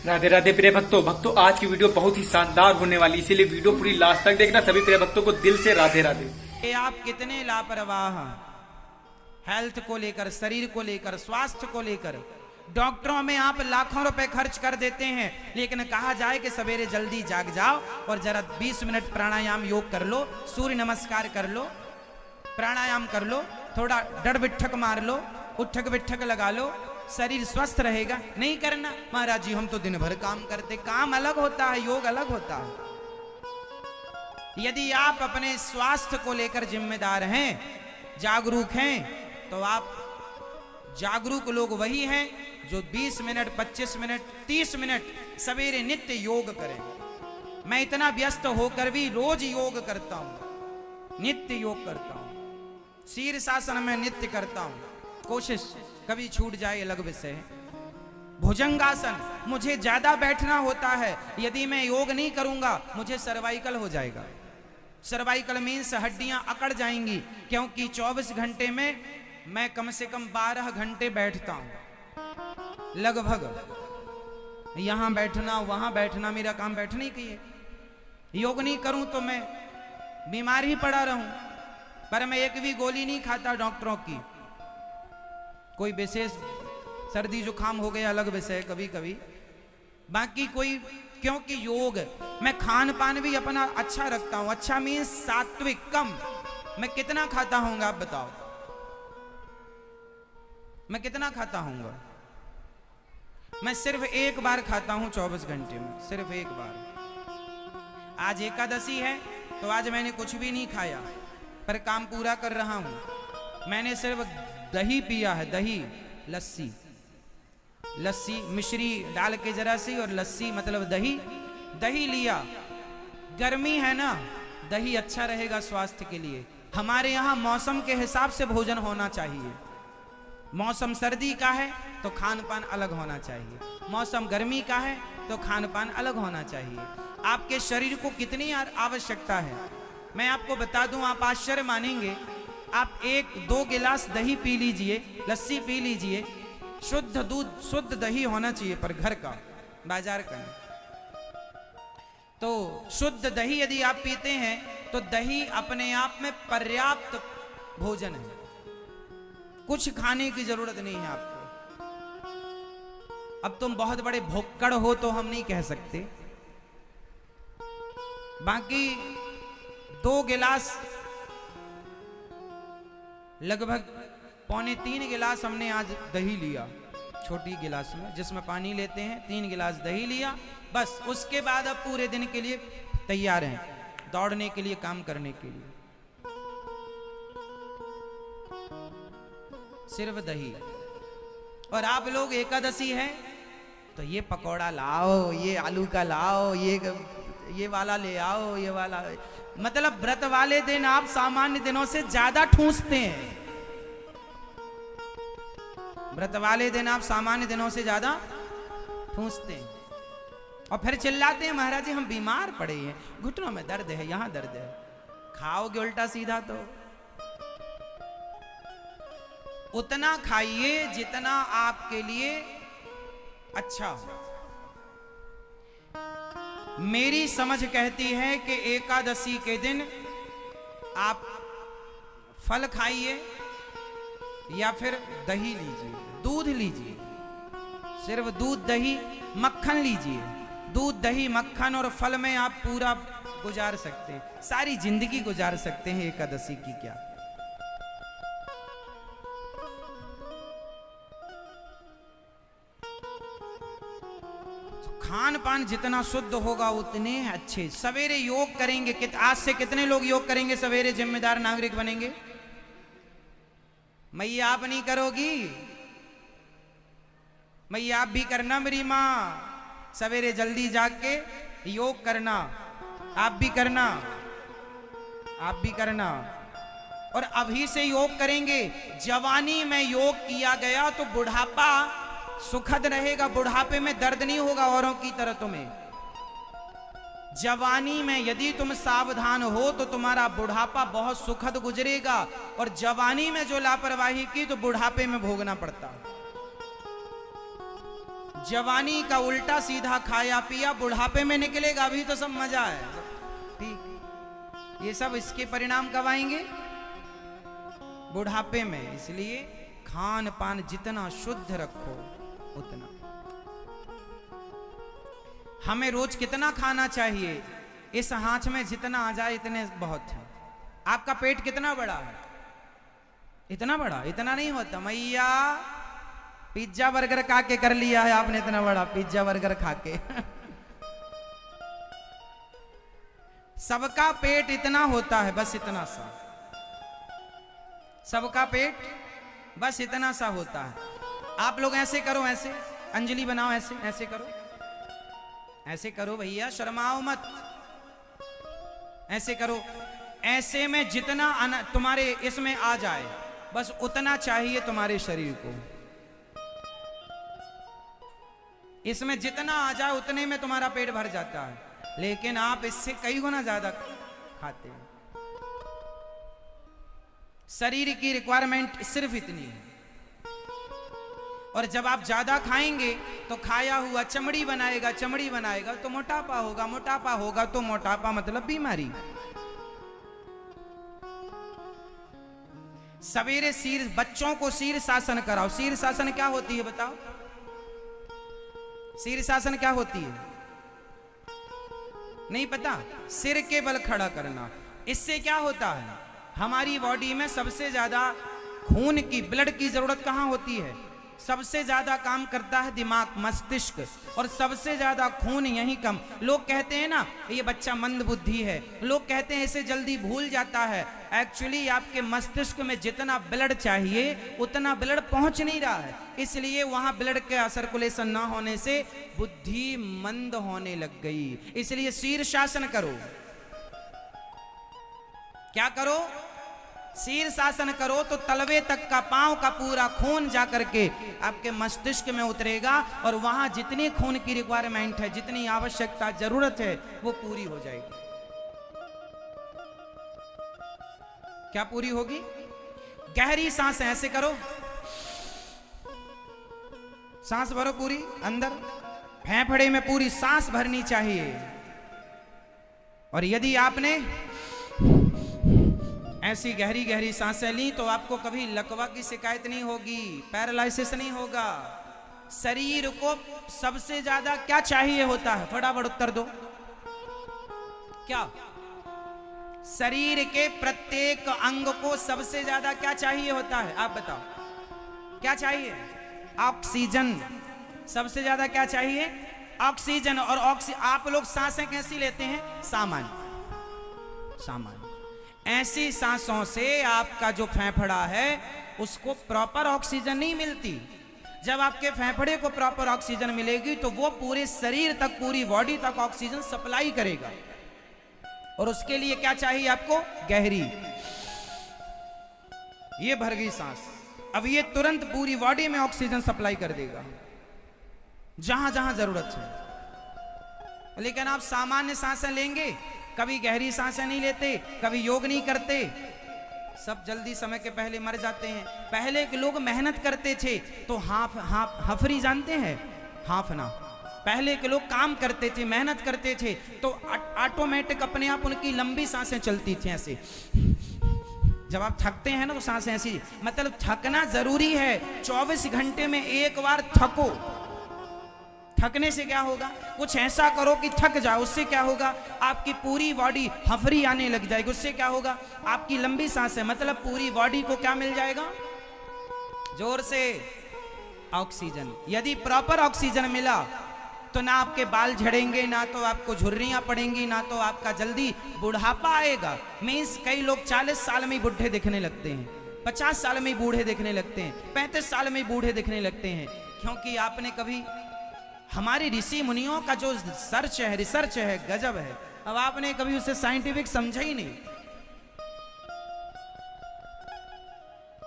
राधे राधे प्रिय भक्तों आज की वीडियो बहुत ही शानदार होने वाली, इसीलिए वीडियो पूरी लास्ट तक देखना। सभी प्रिय भक्तों को दिल से राधे राधे। आप कितने लापरवाह, हेल्थ को लेकर, शरीर को लेकर, स्वास्थ्य को लेकर डॉक्टरों में आप लाखों रुपए खर्च कर देते हैं, लेकिन कहा जाए कि सवेरे जल्दी जाग जाओ और जरा 20 मिनट प्राणायाम योग कर लो, सूर्य नमस्कार कर लो, प्राणायाम कर लो, थोड़ा डर बिठक मार लो, उठक बिठक लगा लो, शरीर स्वस्थ रहेगा। नहीं करना, महाराज जी हम तो दिन भर काम करते। काम अलग होता है, योग अलग होता है। यदि आप अपने स्वास्थ्य को लेकर जिम्मेदार हैं, जागरूक हैं, तो आप जागरूक लोग वही हैं जो 20 मिनट, 25 मिनट, 30 मिनट सवेरे नित्य योग करें। मैं इतना व्यस्त होकर भी रोज योग करता हूं, नित्य योग करता हूं, शीर्षासन में नित्य करता हूं। कोशिश कभी छूट जाए अलग विषय है। भुजंगासन, मुझे ज्यादा बैठना होता है, यदि मैं योग नहीं करूंगा मुझे सर्वाइकल हो जाएगा। सर्वाइकल मीन्स हड्डियां अकड़ जाएंगी, क्योंकि 24 घंटे में मैं कम से कम 12 घंटे बैठता हूं लगभग। यहां बैठना वहां बैठना, मेरा काम बैठने की है। योग नहीं करूं तो मैं बीमार ही पड़ा रहूं। पर मैं एक भी गोली नहीं खाता डॉक्टरों की। कोई विशेष सर्दी जुकाम हो गया अलग विषय कभी कभी, बाकी कोई, क्योंकि योग, मैं खान पान भी अपना अच्छा रखता हूं। अच्छा मीन्स सात्विक, कम। मैं कितना खाता हूंगा आप बताओ, मैं कितना खाता हूंगा? मैं सिर्फ एक बार खाता हूं 24 घंटे में, सिर्फ एक बार। आज एकादशी है तो आज मैंने कुछ भी नहीं खाया, पर काम पूरा कर रहा हूं। मैंने सिर्फ दही पिया है, दही, लस्सी, लस्सी मिश्री डाल के जरा सी, और लस्सी मतलब दही, दही लिया। गर्मी है ना, दही अच्छा रहेगा स्वास्थ्य के लिए। हमारे यहाँ मौसम के हिसाब से भोजन होना चाहिए। मौसम सर्दी का है तो खान पान अलग होना चाहिए, मौसम गर्मी का है तो खान पान अलग होना चाहिए। आपके शरीर को कितनी आवश्यकता है मैं आपको बता दूं, आप आश्चर्य मानेंगे। आप 1-2 गिलास दही पी लीजिए, लस्सी पी लीजिए, शुद्ध दूध, शुद्ध दही होना चाहिए, पर घर का, बाजार का नहीं। तो शुद्ध दही यदि आप पीते हैं तो दही अपने आप में पर्याप्त भोजन है, कुछ खाने की जरूरत नहीं है आपको। अब तुम बहुत बड़े भुक्कड़ हो तो हम नहीं कह सकते, बाकी 2 गिलास, लगभग 2.25 गिलास हमने आज दही लिया, छोटी गिलास में जिसमें पानी लेते हैं, 3 गिलास दही लिया बस। उसके बाद अब पूरे दिन के लिए तैयार हैं, दौड़ने के लिए, काम करने के लिए। सिर्फ दही। और आप लोग एकादशी है तो ये पकौड़ा लाओ, ये आलू का लाओ, ये वाला ले आओ, ये वाला, मतलब व्रत वाले दिन आप सामान्य दिनों से ज्यादा ठूंसते हैं। व्रत वाले दिन आप सामान्य दिनों से ज्यादा ठूंसते हैं और फिर चिल्लाते हैं, महाराज जी हम बीमार पड़े हैं, घुटनों में दर्द है, यहां दर्द है। खाओगे उल्टा सीधा तो उतना खाइए जितना आपके लिए अच्छा हो। मेरी समझ कहती है कि एकादशी के दिन आप फल खाइए या फिर दही लीजिए, दूध लीजिए, सिर्फ दूध, दही, मक्खन लीजिए। दूध, दही, मक्खन और फल में आप पूरा गुजार सकते हैं, सारी जिंदगी गुजार सकते हैं एकादशी की। क्या खान पान जितना शुद्ध होगा उतने अच्छे। सवेरे योग करेंगे, आज से कितने लोग योग करेंगे सवेरे, जिम्मेदार नागरिक बनेंगे? मैया आप नहीं करोगी? मैया आप भी करना, मेरी माँ, सवेरे जल्दी जाग के योग करना। आप भी करना, आप भी करना। और अभी से योग करेंगे। जवानी में योग किया गया तो बुढ़ापा सुखद रहेगा, बुढ़ापे में दर्द नहीं होगा औरों की तरह तुम्हें। जवानी में यदि तुम सावधान हो तो तुम्हारा बुढ़ापा बहुत सुखद गुजरेगा, और जवानी में जो लापरवाही की तो बुढ़ापे में भोगना पड़ता। जवानी का उल्टा सीधा खाया पिया, बुढ़ापे में निकलेगा, अभी तो सब मजा है। ठीक, ये सब इसके परिणाम कब आएंगे? बुढ़ापे में। इसलिए खान पान जितना शुद्ध रखो उतना। हमें रोज कितना खाना चाहिए? इस हाथ में जितना आ जाए इतने बहुत है। आपका पेट कितना बड़ा है? इतना बड़ा? इतना नहीं होता मैया, पिज्जा बर्गर खा के कर लिया है आपने इतना बड़ा, पिज्जा बर्गर खा के। सबका पेट इतना होता है, बस इतना सा। सबका पेट बस इतना सा होता है। आप लोग ऐसे करो, ऐसे अंजलि बनाओ, ऐसे ऐसे करो, ऐसे करो भैया, शर्माओ मत, ऐसे करो। ऐसे में जितना तुम्हारे इसमें आ जाए बस उतना चाहिए तुम्हारे शरीर को। इसमें जितना आ जाए उतने में तुम्हारा पेट भर जाता है, लेकिन आप इससे कई गुना ज्यादा खाते हैं। शरीर की रिक्वायरमेंट सिर्फ इतनी है, और जब आप ज्यादा खाएंगे तो खाया हुआ चमड़ी बनाएगा, चमड़ी बनाएगा तो मोटापा होगा, मोटापा होगा तो मोटापा मतलब बीमारी। सवेरे बच्चों को शीर्षासन कराओ। शीर्षासन क्या होती है बताओ? शीर्षासन क्या होती है? नहीं पता? सिर के बल खड़ा करना। इससे क्या होता है? हमारी बॉडी में सबसे ज्यादा खून की, ब्लड की जरूरत कहां होती है? सबसे ज्यादा काम करता है दिमाग, मस्तिष्क, और सबसे ज्यादा खून यहीं कम। लोग कहते हैं ना ये बच्चा मंद बुद्धि है, लोग कहते हैं इसे जल्दी भूल जाता है। एक्चुअली आपके मस्तिष्क में जितना ब्लड चाहिए उतना ब्लड पहुंच नहीं रहा है, इसलिए वहां ब्लड का सर्कुलेशन ना होने से बुद्धि मंद होने लग गई। इसलिए शीर्षासन करो। क्या करो? शीर्षासन करो तो तलवे तक का, पांव का पूरा खून जाकर के आपके मस्तिष्क में उतरेगा, और वहां जितनी खून की रिक्वायरमेंट है, जितनी आवश्यकता, जरूरत है, वो पूरी हो जाएगी। क्या पूरी होगी? गहरी सांस ऐसे करो, सांस भरो पूरी अंदर, फेफड़े में पूरी सांस भरनी चाहिए। और यदि आपने ऐसी गहरी गहरी सांसें ली तो आपको कभी लकवा की शिकायत नहीं होगी, पैरालिसिस नहीं होगा। शरीर को सबसे ज्यादा क्या चाहिए होता है? फटाफट उत्तर दो। क्या? शरीर के प्रत्येक अंग को सबसे ज्यादा क्या चाहिए होता है? आप बताओ क्या चाहिए? ऑक्सीजन। सबसे ज्यादा क्या चाहिए? ऑक्सीजन। और आप लोग सांसें कैसी लेते हैं? सामान्य, सामान्य। ऐसी सांसों से आपका जो फेफड़ा है उसको प्रॉपर ऑक्सीजन नहीं मिलती। जब आपके फेफड़े को प्रॉपर ऑक्सीजन मिलेगी तो वो पूरे शरीर तक, पूरी बॉडी तक ऑक्सीजन सप्लाई करेगा। और उसके लिए क्या चाहिए आपको? गहरी, ये भर गई सांस, अब ये तुरंत पूरी बॉडी में ऑक्सीजन सप्लाई कर देगा जहां जहां जरूरत है। लेकिन आप सामान्य सांसें लेंगे, कभी गहरी सांसें नहीं लेते, कभी योग नहीं करते, सब जल्दी समय के पहले मर जाते हैं। पहले के लोग मेहनत करते थे तो हफरी जानते हैं? हाफना। पहले के लोग काम करते थे, मेहनत करते थे तो ऑटोमेटिक अपने आप उनकी लंबी सांसें चलती थी ऐसे। जब आप थकते हैं ना तो सांसें ऐसी, मतलब थकना जरूरी है। 24 घंटे में एक बार थको। थकने से क्या होगा? कुछ ऐसा करो कि थक जाओ, उससे क्या होगा? आपकी पूरी बॉडी हफरी आने लग जाएगी। उससे क्या होगा? आपकी लंबी सांसें, मतलब पूरी बॉडी को क्या मिल जाएगा? जोर से ऑक्सीजन। यदि प्रॉपर ऑक्सीजन मिला तो ना आपके बाल झड़ेंगे, ना तो आपको झुर्रियां पड़ेंगी, ना तो आपका जल्दी बुढ़ापा आएगा। मीन्स कई लोग 40 साल में बूढ़े दिखने लगते हैं, 50 साल में बूढ़े दिखने लगते हैं, 35 साल में बूढ़े दिखने लगते हैं, क्योंकि आपने कभी, हमारी ऋषि मुनियों का जो सर्च है, रिसर्च है, गजब है। अब आपने कभी उसे साइंटिफिक समझा ही नहीं।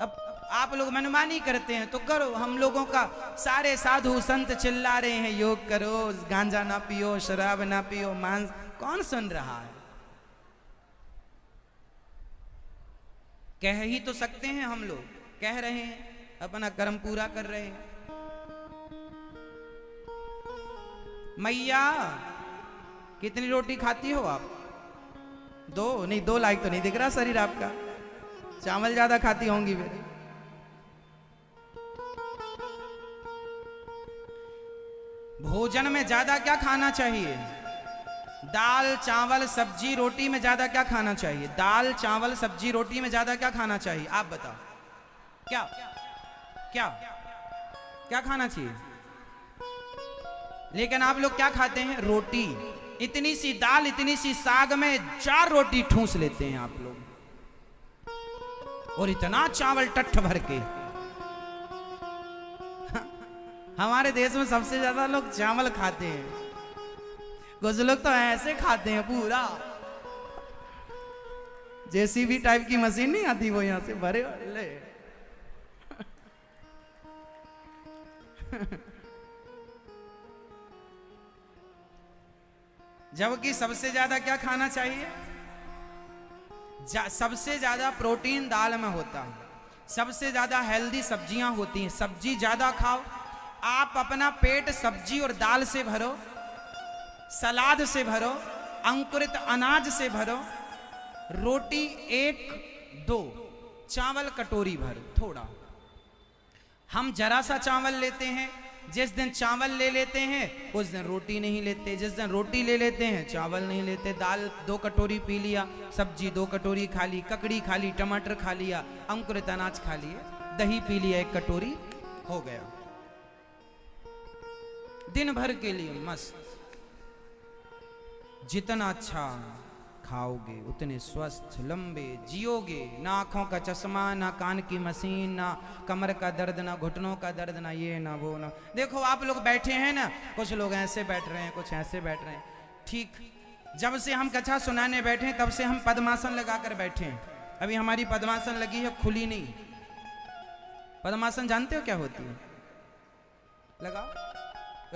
अब आप लोग मनमानी करते हैं तो करो। हम लोगों का सारे साधु संत चिल्ला रहे हैं योग करो, गांजा ना पियो, शराब ना पियो, मांस, कौन सुन रहा है? कह ही तो सकते हैं हम लोग, कह रहे हैं, अपना कर्म पूरा कर रहे हैं। मैया कितनी रोटी खाती हो आप? 2 नहीं, 2 लाख तो नहीं दिख रहा शरीर आपका, चावल ज्यादा खाती होंगी फिर। भोजन में ज्यादा क्या खाना चाहिए? दाल चावल सब्जी रोटी में ज्यादा क्या खाना चाहिए? दाल चावल सब्जी रोटी में ज्यादा क्या खाना चाहिए? आप बताओ, क्या क्या क्या खाना चाहिए? लेकिन आप लोग क्या खाते हैं? रोटी। इतनी सी दाल इतनी सी साग में 4 रोटी ठूस लेते हैं आप लोग, और इतना चावल टट्ठ भर के। हमारे देश में सबसे ज्यादा लोग चावल खाते हैं, कुछ लोग तो ऐसे खाते हैं पूरा, जेसीबी टाइप की मशीन नहीं आती, वो यहां से भरे ले। जबकि सबसे ज्यादा क्या खाना चाहिए? सबसे ज्यादा प्रोटीन दाल में होता है, सबसे ज्यादा हेल्दी सब्जियां होती हैं। सब्जी ज्यादा खाओ, आप अपना पेट सब्जी और दाल से भरो, सलाद से भरो, अंकुरित अनाज से भरो। रोटी 1-2, चावल कटोरी भर थोड़ा। हम जरा सा चावल लेते हैं, जिस दिन चावल ले लेते हैं उस दिन रोटी नहीं लेते, जिस दिन रोटी ले लेते हैं चावल नहीं लेते। दाल 2 कटोरी पी लिया, सब्जी 2 कटोरी खा ली, ककड़ी खा ली, टमाटर खा लिया, अंकुरित अनाज खा लिए, दही पी लिया 1 कटोरी, हो गया। दिन भर के लिए मस्त। जितना अच्छा खाओगे उतने स्वस्थ लंबे जियोगे। ना आंखों का चश्मा, ना कान की मशीन, ना कमर का दर्द, ना घुटनों का दर्द, ना ये ना वो ना। देखो आप लोग बैठे हैं ना, कुछ लोग ऐसे बैठ रहे हैं, कुछ ऐसे बैठ रहे हैं। ठीक जब से हम कथा सुनाने बैठे तब से हम पद्मासन लगाकर बैठे हैं। अभी हमारी पद्मासन लगी है, खुली नहीं। पद्मासन जानते हो क्या होती है? लगाओ,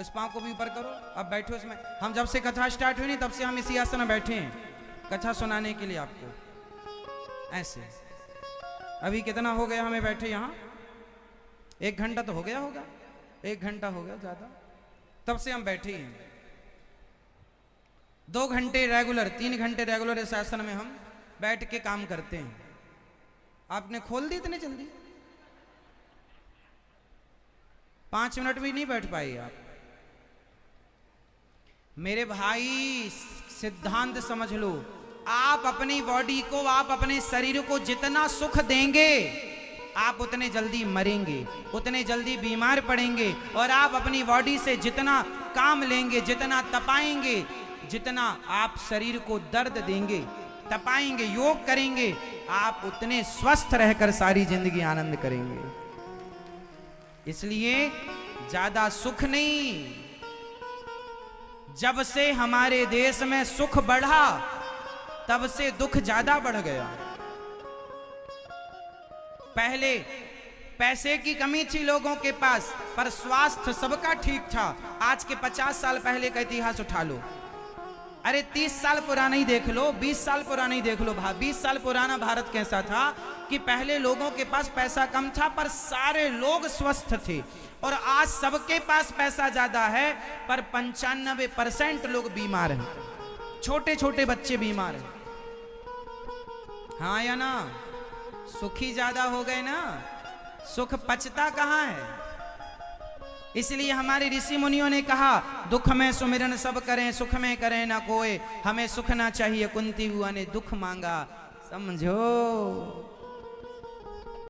इस पांव को भी ऊपर करो, अब बैठो इसमें। हम जब से कथा स्टार्ट हुई नहीं तब से हम इसी आसन में बैठे हैं कथा सुनाने के लिए आपको। ऐसे अभी कितना हो गया हमें बैठे यहाँ? 1 घंटा तो हो गया होगा, 1 घंटा हो गया ज्यादा, तब से हम बैठे हैं। 2 घंटे रेगुलर, 3 घंटे रेगुलर इस आसन में हम बैठ के काम करते हैं। आपने खोल दी इतने जल्दी? 5 मिनट भी नहीं बैठ पाए आप। मेरे भाई सिद्धांत समझ लो, आप अपनी बॉडी को, आप अपने शरीर को जितना सुख देंगे आप उतने जल्दी मरेंगे, उतने जल्दी बीमार पड़ेंगे। और आप अपनी बॉडी से जितना काम लेंगे, जितना तपाएंगे, जितना आप शरीर को दर्द देंगे, तपाएंगे, योग करेंगे, आप उतने स्वस्थ रहकर सारी जिंदगी आनंद करेंगे। इसलिए ज्यादा सुख नहीं। जब से हमारे देश में सुख बढ़ा तब से दुख ज्यादा बढ़ गया। पहले पैसे की कमी थी लोगों के पास, पर स्वास्थ्य सबका ठीक था। आज के 50 साल पहले का इतिहास उठा लो, अरे 30 साल पुराना ही देख लो, 20 साल पुराना ही देख लो। 20 साल पुराना भारत कैसा था कि पहले लोगों के पास पैसा कम था पर सारे लोग स्वस्थ थे। और आज सबके पास पैसा ज्यादा है पर 95% लोग बीमार हैं, छोटे छोटे बच्चे बीमार हैं। हाँ या ना? सुखी ज्यादा हो गए ना, सुख पचता कहाँ है। इसलिए हमारे ऋषि मुनियों ने कहा, दुख में सुमिरन सब करें, सुख में करें ना कोई, हमें सुख ना चाहिए कुंती हुआ ने दुख मांगा। समझो।